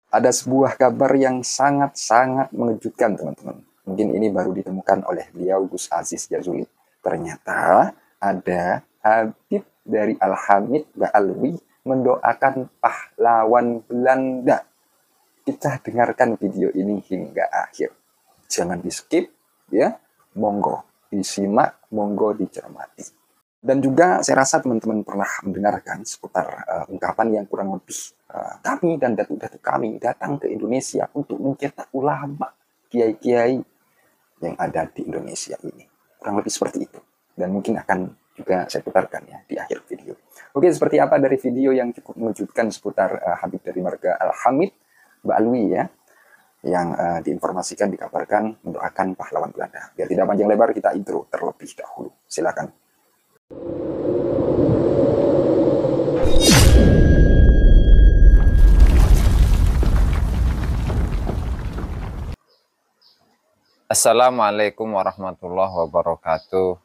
Ada sebuah kabar yang sangat-sangat mengejutkan, teman-teman. Mungkin ini baru ditemukan oleh beliau, Gus Aziz Jazuli. Ternyata ada Habib dari Al-Hamid Ba'alwi mendoakan pahlawan Belanda. Kita dengarkan video ini hingga akhir. Jangan di skip, ya. Monggo disimak, monggo dicermati. Dan juga saya rasa teman-teman pernah mendengarkan seputar ungkapan yang kurang lebih kami dan datuk-datuk kami datang ke Indonesia untuk mencetak ulama, kiai-kiai yang ada di Indonesia ini. Kurang lebih seperti itu. Dan mungkin akan juga saya putarkan ya di akhir video. Oke, seperti apa dari video yang cukup mengejutkan seputar Habib dari marga Al-Hamid Ba'alwi ya, yang diinformasikan, dikabarkan mendoakan pahlawan Belanda. Biar tidak panjang lebar, kita intro terlebih dahulu. Silakan. Assalamualaikum warahmatullahi wabarakatuh.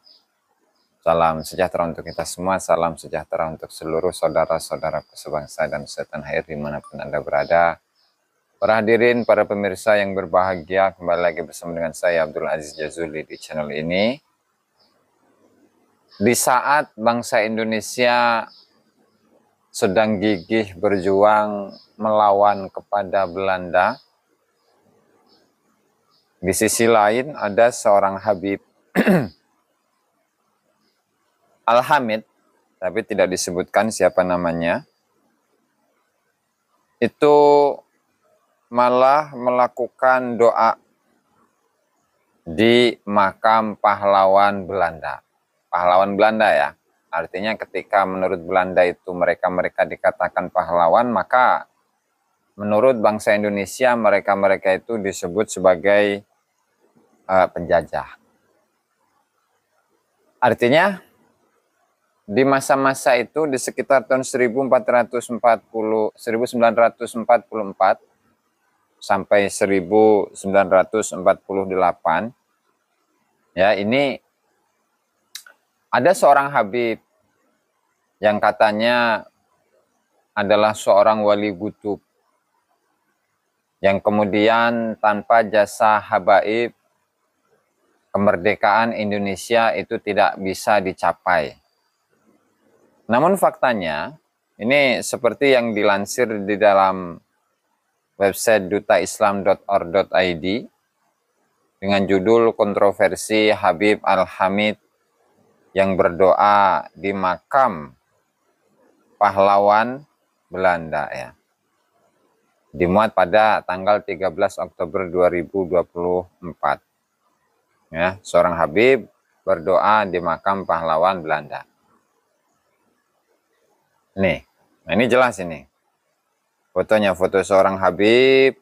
Salam sejahtera untuk kita semua, salam sejahtera untuk seluruh saudara-saudara sebangsa dan setanah air dimanapun Anda berada. Para hadirin, para pemirsa yang berbahagia, kembali lagi bersama dengan saya Abdul Aziz Jazuli di channel ini. Di saat bangsa Indonesia sedang gigih berjuang melawan kepada Belanda, di sisi lain ada seorang Habib Al-Hamid, tapi tidak disebutkan siapa namanya, itu malah melakukan doa di makam pahlawan Belanda. Pahlawan Belanda ya, artinya ketika menurut Belanda itu mereka dikatakan pahlawan, maka menurut bangsa Indonesia mereka itu disebut sebagai penjajah. Artinya di masa-masa itu di sekitar tahun 1944 sampai 1948 ya, ini ada seorang Habib yang katanya adalah seorang wali kutub yang kemudian tanpa jasa habaib kemerdekaan Indonesia itu tidak bisa dicapai. Namun faktanya, ini seperti yang dilansir di dalam website dutaislam.or.id dengan judul kontroversi Habib Al-Hamid yang berdoa di makam pahlawan Belanda ya. Dimuat pada tanggal 13 Oktober 2024. Ya, seorang Habib berdoa di makam pahlawan Belanda. Nih, nah ini jelas ini. Fotonya, foto seorang Habib,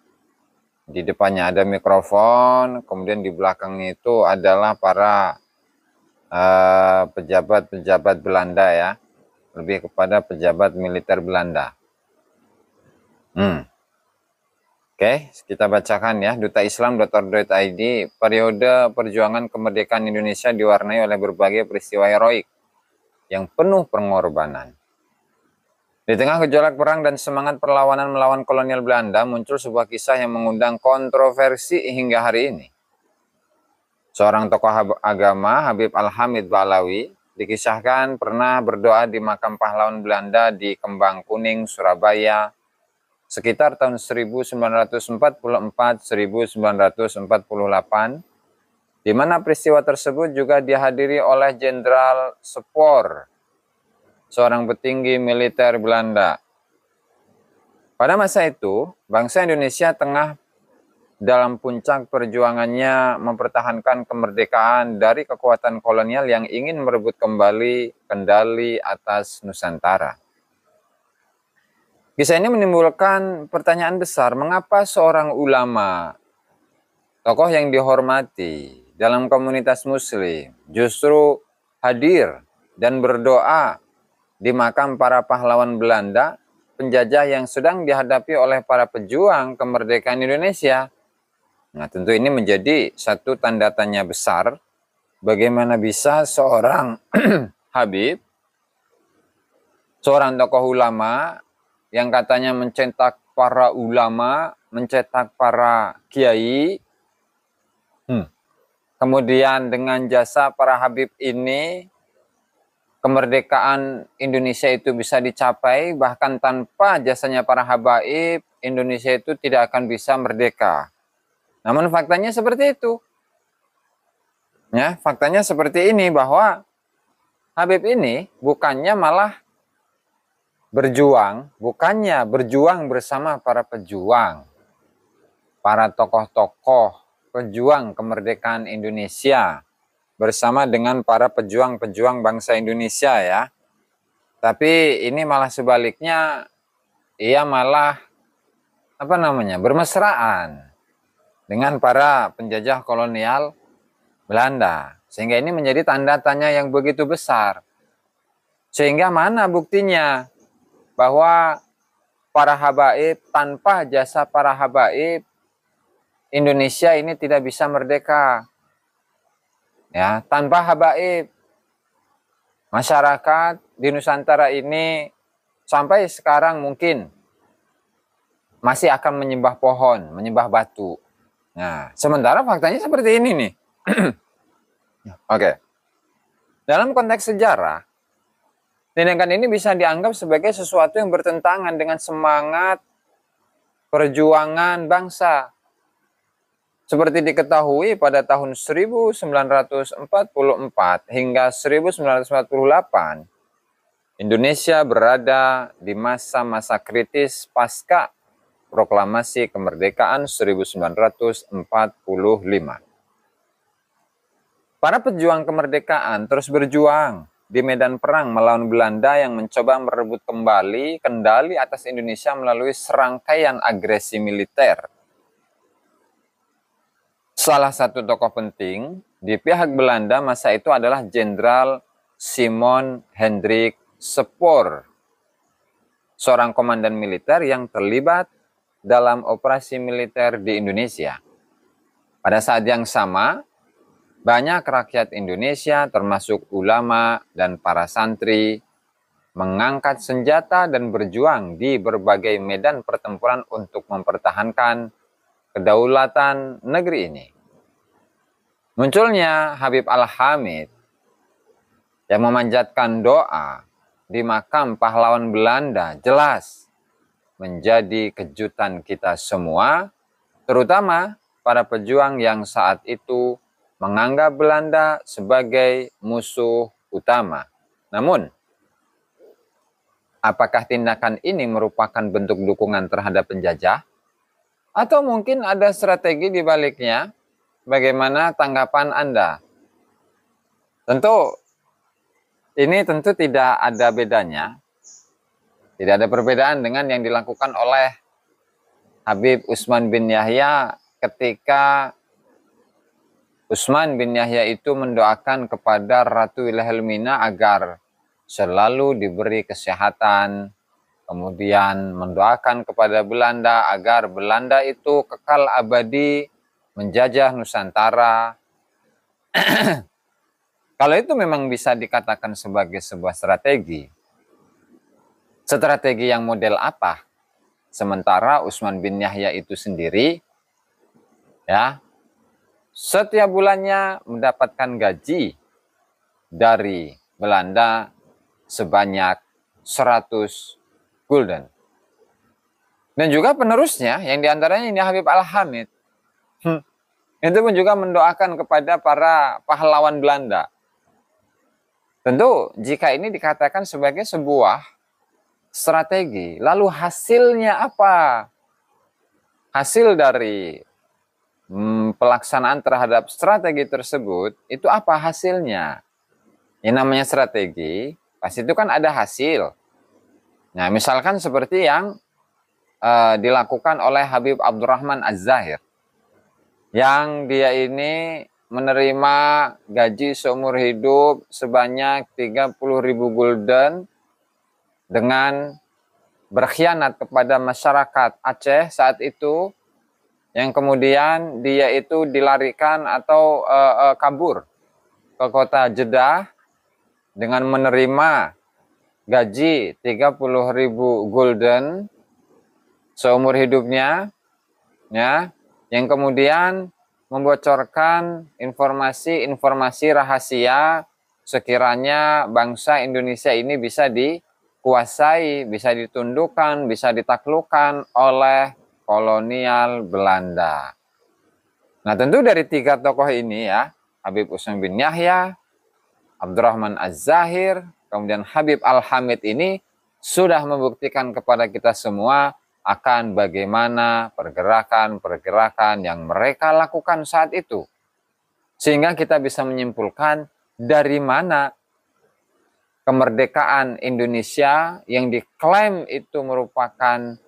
di depannya ada mikrofon, kemudian di belakangnya itu adalah para pejabat-pejabat Belanda ya, lebih kepada pejabat militer Belanda. Oke, kita bacakan ya, dutaislam.or.id, periode perjuangan kemerdekaan Indonesia diwarnai oleh berbagai peristiwa heroik yang penuh pengorbanan. Di tengah gejolak perang dan semangat perlawanan melawan kolonial Belanda, muncul sebuah kisah yang mengundang kontroversi hingga hari ini. Seorang tokoh agama, Habib Al-Hamid Ba'alwi, dikisahkan pernah berdoa di makam pahlawan Belanda di Kembang Kuning, Surabaya, sekitar tahun 1944-1948, di mana peristiwa tersebut juga dihadiri oleh Jenderal Spoor, seorang petinggi militer Belanda. Pada masa itu, bangsa Indonesia tengah dalam puncak perjuangannya mempertahankan kemerdekaan dari kekuatan kolonial yang ingin merebut kembali kendali atas Nusantara. Kisah ini menimbulkan pertanyaan besar, mengapa seorang ulama, tokoh yang dihormati dalam komunitas muslim, justru hadir dan berdoa di makam para pahlawan Belanda, penjajah yang sedang dihadapi oleh para pejuang kemerdekaan Indonesia. Nah, tentu ini menjadi satu tanda tanya besar, bagaimana bisa seorang Habib, seorang tokoh ulama yang katanya mencetak para ulama, mencetak para kiai. Kemudian dengan jasa para habib ini, kemerdekaan Indonesia itu bisa dicapai, bahkan tanpa jasanya para habaib, Indonesia itu tidak akan bisa merdeka. Namun faktanya seperti itu. Ya, faktanya seperti ini, bahwa Habib ini bukannya malah berjuang, bukannya berjuang bersama para pejuang, para tokoh-tokoh pejuang kemerdekaan Indonesia, bersama dengan para pejuang-pejuang bangsa Indonesia ya. Tapi ini malah sebaliknya, ia malah bermesraan dengan para penjajah kolonial Belanda. Sehingga ini menjadi tanda tanya yang begitu besar. Sehingga mana buktinya bahwa para habaib, tanpa jasa para habaib, Indonesia ini tidak bisa merdeka. Ya, tanpa habaib, masyarakat di Nusantara ini sampai sekarang mungkin masih akan menyembah pohon, menyembah batu. Nah, sementara faktanya seperti ini nih. Oke. Dalam konteks sejarah, tindakan ini bisa dianggap sebagai sesuatu yang bertentangan dengan semangat perjuangan bangsa. Seperti diketahui pada tahun 1944 hingga 1948, Indonesia berada di masa-masa kritis pasca proklamasi kemerdekaan 1945. Para pejuang kemerdekaan terus berjuang di medan perang melawan Belanda yang mencoba merebut kembali kendali atas Indonesia melalui serangkaian agresi militer. Salah satu tokoh penting di pihak Belanda masa itu adalah Jenderal Simon Hendrik Spoor, seorang komandan militer yang terlibat dalam operasi militer di Indonesia. Pada saat yang sama, banyak rakyat Indonesia termasuk ulama dan para santri mengangkat senjata dan berjuang di berbagai medan pertempuran untuk mempertahankan kedaulatan negeri ini. Munculnya Habib Al-Hamid yang memanjatkan doa di makam pahlawan Belanda jelas menjadi kejutan kita semua, terutama para pejuang yang saat itu menganggap Belanda sebagai musuh utama. Namun, apakah tindakan ini merupakan bentuk dukungan terhadap penjajah? Atau mungkin ada strategi di baliknya? Bagaimana tanggapan Anda? Ini tentu tidak ada bedanya. Tidak ada perbedaan dengan yang dilakukan oleh Habib Utsman bin Yahya ketika Utsman bin Yahya itu mendoakan kepada Ratu Wilhelmina agar selalu diberi kesehatan, kemudian mendoakan kepada Belanda agar Belanda itu kekal abadi menjajah Nusantara. Kalau itu memang bisa dikatakan sebagai sebuah strategi. Strategi yang model apa? Sementara Utsman bin Yahya itu sendiri, ya, setiap bulannya mendapatkan gaji dari Belanda sebanyak 100 gulden. Dan juga penerusnya yang diantaranya ini Habib Al-Hamid. Itu pun juga mendoakan kepada para pahlawan Belanda. Tentu jika ini dikatakan sebagai sebuah strategi, lalu hasilnya apa? Hasil dari pelaksanaan terhadap strategi tersebut, itu apa hasilnya? Yang namanya strategi, pasti itu kan ada hasil. Nah, misalkan seperti yang dilakukan oleh Habib Abdurrahman Az-Zahir, yang dia ini menerima gaji seumur hidup sebanyak 30.000 gulden dengan berkhianat kepada masyarakat Aceh saat itu, yang kemudian dia itu dilarikan atau kabur ke kota Jeddah dengan menerima gaji 30.000 gulden seumur hidupnya, ya, yang kemudian membocorkan informasi-informasi rahasia sekiranya bangsa Indonesia ini bisa dikuasai, bisa ditundukkan, bisa ditaklukkan oleh kolonial Belanda. Nah, tentu dari tiga tokoh ini ya, Habib Usman bin Yahya, Abdurrahman Az-Zahir, kemudian Habib Al-Hamid ini sudah membuktikan kepada kita semua akan bagaimana pergerakan-pergerakan yang mereka lakukan saat itu. Sehingga kita bisa menyimpulkan dari mana kemerdekaan Indonesia yang diklaim itu merupakan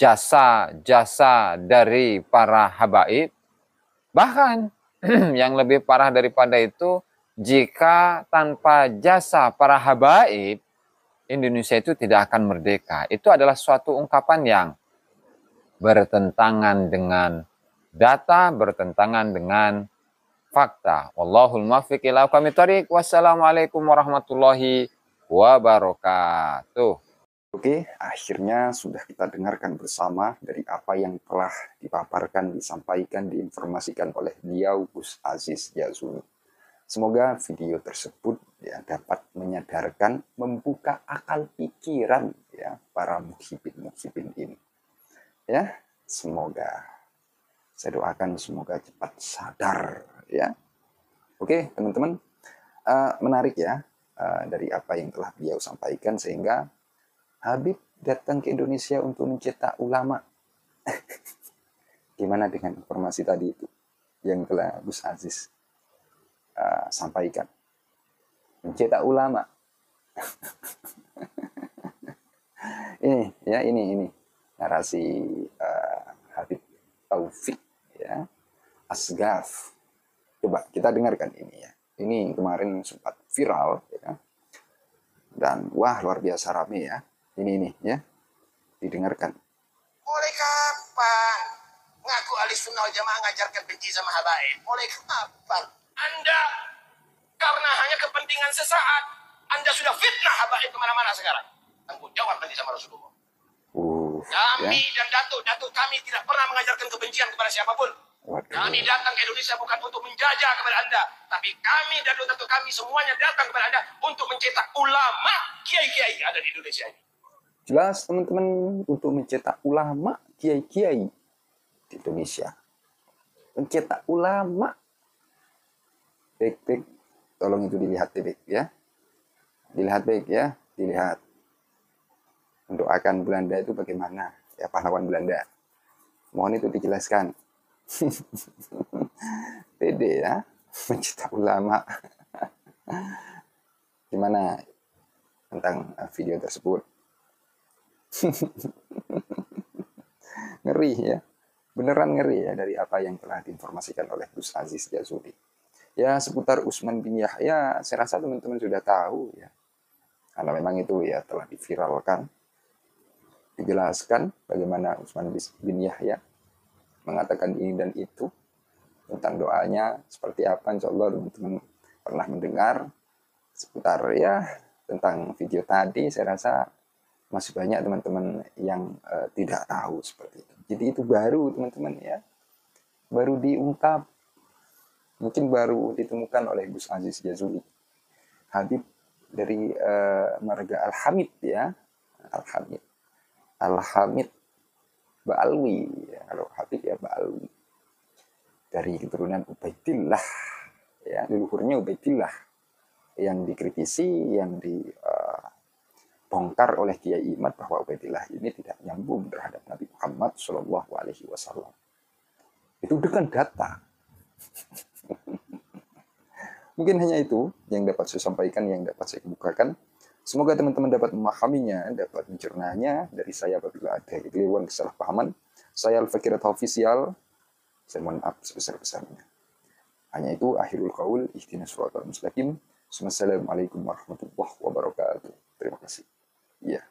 jasa-jasa dari para habaib. Bahkan yang lebih parah daripada itu, jika tanpa jasa para habaib, Indonesia itu tidak akan merdeka. Itu adalah suatu ungkapan yang bertentangan dengan data, bertentangan dengan fakta. Wallahul muwaffiq ila aqwamit thoriq. Wassalamualaikum warahmatullahi wabarakatuh. Oke, akhirnya sudah kita dengarkan bersama dari apa yang telah dipaparkan, disampaikan, diinformasikan oleh beliau Gus Aziz Jazuli. Semoga video tersebut ya dapat menyadarkan, membuka akal pikiran ya para muhibin ini. Ya, semoga saya doakan semoga cepat sadar ya. Oke, teman-teman, menarik ya dari apa yang telah beliau sampaikan sehingga Habib datang ke Indonesia untuk mencetak ulama. Gimana dengan informasi tadi itu yang telah Gus Aziz sampaikan? Mencetak ulama. ini narasi Habib Taufik ya, Asgaf. Coba kita dengarkan ini ya. Ini kemarin sempat viral ya. Dan wah luar biasa rame ya. Ini ya, didengarkan. Mulai kapan ngaku ahli sunnah wal jamaah ngajarkan benci sama habaib? Mulai kapan? Anda karena hanya kepentingan sesaat, Anda sudah fitnah habaib kemana-mana sekarang. Tanggung jawab nanti sama Rasulullah. Kami Ya. dan datuk kami tidak pernah mengajarkan kebencian kepada siapapun. Waduh. Kami datang ke Indonesia bukan untuk menjajah kepada Anda, tapi kami dan datuk kami semuanya datang kepada Anda untuk mencetak ulama kiai-kiai ada di Indonesia ini. Jelas teman-teman, untuk mencetak ulama kiai-kiai di Indonesia. Mencetak ulama. Baik, tolong itu dilihat baik ya. Dilihat baik ya, dilihat. Mendoakan Belanda itu bagaimana? Ya pahlawan Belanda. Mohon itu dijelaskan. Pede ya, mencetak ulama. Gimana tentang video tersebut? Ngeri ya, beneran ngeri ya dari apa yang telah diinformasikan oleh Gus Aziz Jazuli. Ya seputar Usman bin Yahya, saya rasa teman-teman sudah tahu ya, karena memang itu ya telah diviralkan, dijelaskan bagaimana Usman bin Yahya mengatakan ini dan itu tentang doanya seperti apa. Insya Allah teman-teman pernah mendengar seputar ya tentang video tadi. Saya rasa masih banyak teman-teman yang tidak tahu seperti itu. Jadi itu baru teman-teman ya, baru diungkap, mungkin baru ditemukan oleh Gus Aziz Jazuli, Habib dari marga Al-Hamid ya, Al-Hamid Ba'alwi ya, kalau Habib ya Ba'alwi, dari keturunan Ubaidillah ya, leluhurnya Ubaidillah yang dikritisi, yang bongkar oleh Kiai Imad bahwa Ubaidillah ini tidak nyambung terhadap Nabi Muhammad Shallallahu Alaihi Wasallam. Itu dengan data. Mungkin hanya itu yang dapat saya sampaikan, yang dapat saya kemukakan. Semoga teman-teman dapat memahaminya, dapat mencernanya. Dari saya apabila ada kekeliruan, kesalahpahaman, saya Al-Fakir Official, saya mohon maaf sebesar-besarnya. Hanya itu akhirul qaul, ihdinas siratal mustaqim. Wassalamualaikum warahmatullahi wabarakatuh. Terima kasih. Yeah.